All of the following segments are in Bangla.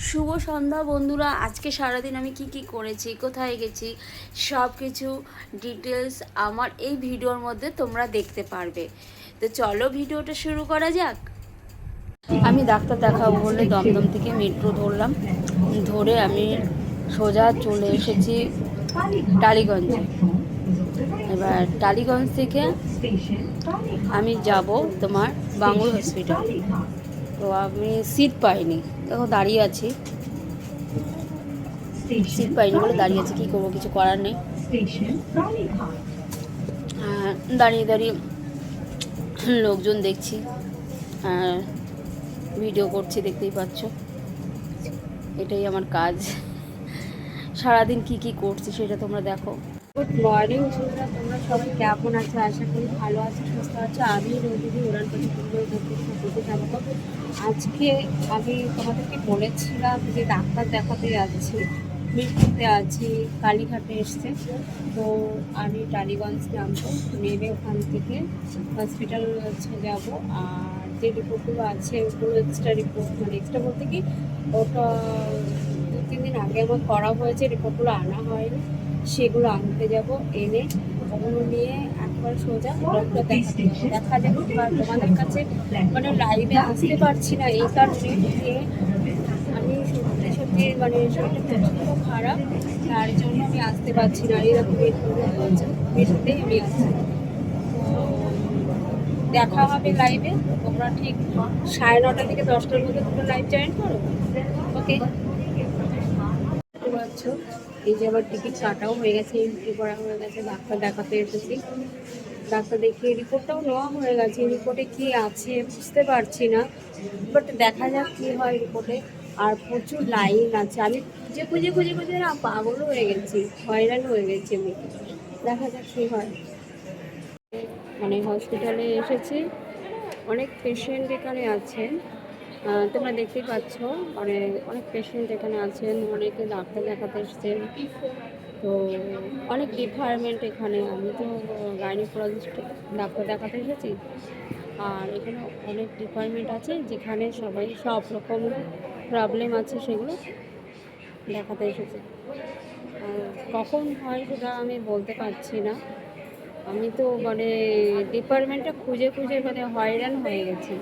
শুভ সন্ধ্যা বন্ধুরা। আজকে সারাদিন আমি কি করেছি, কোথায় গেছি, সব কিছু ডিটেলস আমার এই ভিডিওর মধ্যে তোমরা দেখতে পারবে। তো চলো ভিডিওটা শুরু করা যাক। আমি ডাক্তার দেখাবো বলে দমদম থেকে মেট্রো ধরলাম, ধরে আমি সোজা চলে এসেছি টালিগঞ্জে। এবার টালিগঞ্জ থেকে আমি যাব তোমার বাঙুর হসপিটাল। তো আমি সিট পাইনি, দেখো দাঁড়িয়ে আছি, সিট পাইনি বলে দাঁড়িয়ে আছি, কী করবো, কিছু করার নেই। দাঁড়িয়ে দাঁড়িয়ে লোকজন দেখছি, ভিডিও করছি, দেখতেই পাচ্ছ, এটাই আমার কাজ। সারাদিন কি করছি সেটা তোমরা দেখো। গুড মর্নিং বন্ধুরা, তোমরা সবাই কেমন আছো? আশা করি ভালো আছো, সুস্থ আছো। আমি রোদিদি উড়ান করতে থাকবো। আজকে আমি তোমাদেরকে বলেছিলাম যে ডাক্তার দেখাতে যাচ্ছি, মিরপুরতে আছি, কালীঘাটে এসছে। তো আমি টালিগঞ্জ নামবো, নেমে ওখান থেকে হসপিটাল যাবো। আর যে রিপোর্টগুলো আছে ওগুলো এক্সট্রা রিপোর্ট, মানে এক্সট্রা বলতে কি, ওটা 2-3 দিন আগে আমার করা হয়েছে, রিপোর্টগুলো আনা হয়নি, সেগুলো আনতে যাব। এনে ওগুলো নিয়ে একবার সোজা ডক্টর দেখা যাবে। তোমাদের কাছে মানে লাইভে আসতে পারছি না এই কারণে যে আমি সত্যি সত্যি মানে শরীরটা প্রচণ্ড খারাপ, তার জন্য আমি আসতে পারছি না। এরকম মেট্রোতেই আমি আসছি। তো দেখা হবে লাইভে। তোমরা ঠিক 9:30 থেকে 10টার মধ্যে তোমরা লাইভ জয়েন করো, ওকে? পাচ্ছো, এই যে আবার টিকিট কাটাও হয়ে গেছে, এন্ট্রি করা হয়ে গেছে, ডাক্তার দেখাতে এসেছি। ডাক্তার দেখিয়ে রিপোর্টটাও নেওয়া হয়ে গেছে। রিপোর্টে কি আছে বুঝতে পারছি না, বাট দেখা যাক কী হয় রিপোর্টে। আর প্রচুর লাইন আছে, আমি খুঁজে না পাগল হয়ে গেছি, হয়রান হয়ে গেছি আমি। দেখা যাক কী হয়। মানে হসপিটালে এসেছি, অনেক পেশেন্ট এখানে আছেন, তোমরা দেখতেই পাচ্ছ, মানে অনেক পেশেন্ট এখানে আছেন, অনেকে ডাক্তার দেখাতে এসেছেন। তো অনেক ডিপার্টমেন্ট এখানে, আমি তো গাইনোকোলজিস্ট ডাক্তার দেখাতে এসেছি। আর এখানে অনেক ডিপার্টমেন্ট আছে যেখানে সবাই সব রকম প্রবলেম আছে সেগুলো দেখাতে এসেছে। কখন হয় সেটা আমি বলতে পারছি না। আমি তো মানে ডিপার্টমেন্টটা খুঁজে মানে হয়রান হয়ে গেছি।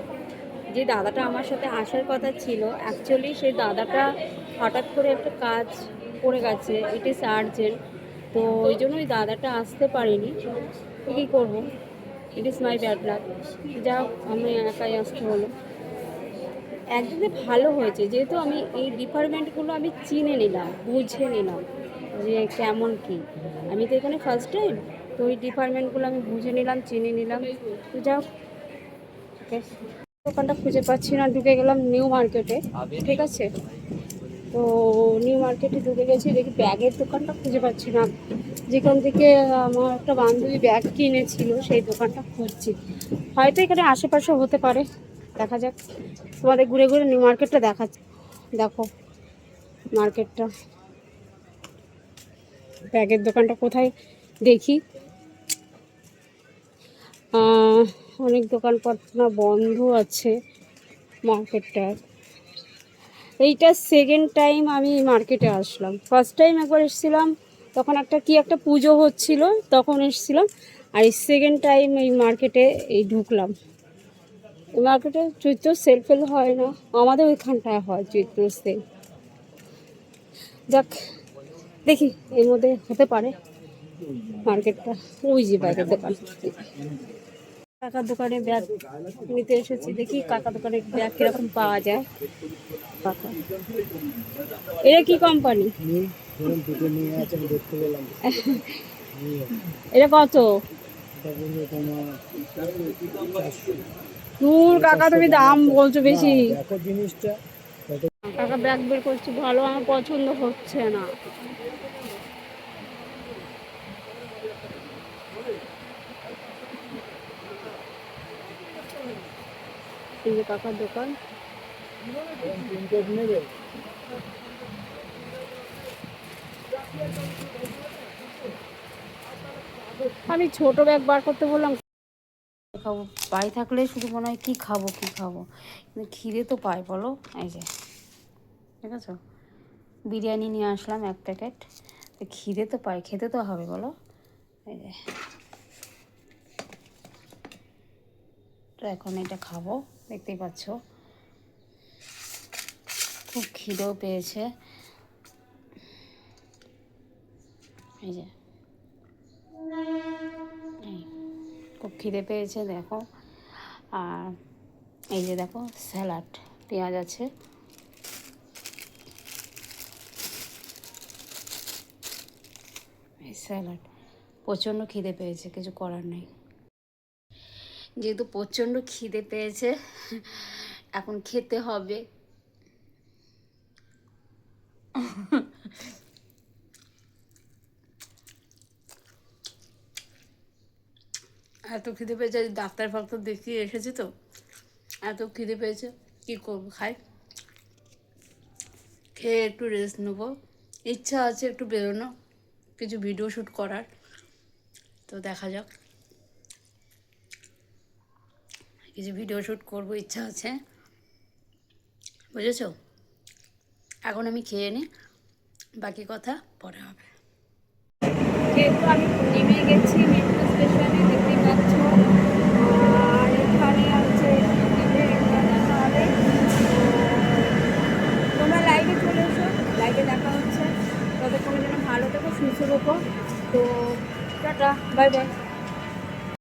যে দাদাটা আমার সাথে আসার কথা ছিল, অ্যাকচুয়ালি সেই দাদাটা হঠাৎ করে একটা কাজ পড়ে গেছে, ইট ইজ আর্জেন্ট। তো ওই জন্য ওই দাদাটা আসতে পারিনি। কী করবো, it is my bad luck. যা হোক, আমি একাই আসতে হলো। একদিকে ভালো হয়েছে, যেহেতু আমি এই ডিপার্টমেন্টগুলো আমি চিনে নিলাম, বুঝে নিলাম যে কেমন কি। আমি তো এখানে ফার্স্ট টাইম, তো ওই ডিপার্টমেন্টগুলো আমি বুঝে নিলাম, চিনে নিলাম। তো যাও, ওকে। দোকানটা খুঁজে পাচ্ছি না, ঢুকে গেলাম নিউ মার্কেটে, ঠিক আছে? তো নিউ মার্কেটে ঢুকে গেছি, দেখি ব্যাগের দোকানটা খুঁজে পাচ্ছি না। যেখান থেকে আমার একটা বান্ধবী ব্যাগ কিনেছিল সেই দোকানটা খুঁজছি। হয়তো এখানে আশেপাশে হতে পারে, দেখা যাক। তোমাদের ঘুরে ঘুরে নিউ মার্কেটটা দেখাচ্ছি, দেখো মার্কেটটা। ব্যাগের দোকানটা কোথায় দেখি। অনেক দোকানপাট না বন্ধ আছে মার্কেটটা। এইটা সেকেন্ড টাইম আমি মার্কেটে আসলাম। ফার্স্ট টাইম একবার এসেছিলাম, তখন একটা পুজো হচ্ছিল, তখন এসেছিলাম। আর এই সেকেন্ড টাইম এই মার্কেটে ঢুকলাম। এই মার্কেটে চৈত্র সেল ফেল হয় না, আমাদের ওইখানটায় হয় চৈত্র সেল। যাক, দেখি এর মধ্যে হতে পারে মার্কেটটা। ওই যে ব্যাগের দোকান, কাকার দোকানে ব্যাগ নিতে এসেছি, দেখি কাকার দোকানে ব্যাগ কিরকম পাওয়া যায়। কাকা, এটা কি কোম্পানি? এটা কত? দূর কাকা, তুমি দাম বলছো বেশি। কাকা ব্যাগ বের করছি, ভালো আমার পছন্দ হচ্ছে না। এই যে কাকার দোকান, আমি ছোট ব্যাগ বার করতে বললাম। খাবো বাড়ি থাকলে শুধু মনে হয় কি খাবো কিন্তু খিদে তো পায় বলো। এই যে ঠিক আছে। বিরিয়ানি নিয়ে আসলাম 1 প্যাকেট। তো খিদে তো পাই, খেতে তো হবে বলো। এই যে, তো এখন এটা খাবো, দেখতেই পাচ্ছ খুব খিদেও পেয়েছে। এই যে এই খুব খিদে পেয়েছে দেখো। আর এই যে দেখো স্যালাড, পেঁয়াজ আছে, এই স্যালাড। প্রচণ্ড খিদে পেয়েছে, কিছু করার নেই। যেহেতু প্রচণ্ড খিদে পেয়েছে এখন খেতে হবে। এত খিদে পেয়েছে, ডাক্তার ফাক্তার দেখিয়ে এসেছি তো, এত খিদে পেয়েছে কী করবো, খাই। খেয়ে একটু রেস্ট নেবো। ইচ্ছা আছে একটু বেরোনো, কিছু ভিডিও শ্যুট করার, তো দেখা যাক। কিছু ভিডিও শ্যুট করবো, ইচ্ছা আছে, বুঝেছো। এখন আমি খেয়ে নিই, বাকি কথা পরে হবে। যেহেতু আমি নেমে গেছি মেট্রো স্টেশনে, দেখতে পাচ্ছ। আর এখানে আছে তাহলে তোমরা লাইভে চলে এসো, লাইভে দেখা হচ্ছে। ততক্ষণের জন্য ভালো থেকো, সুস্থ থেকো। তো টাটা, বাই বাই।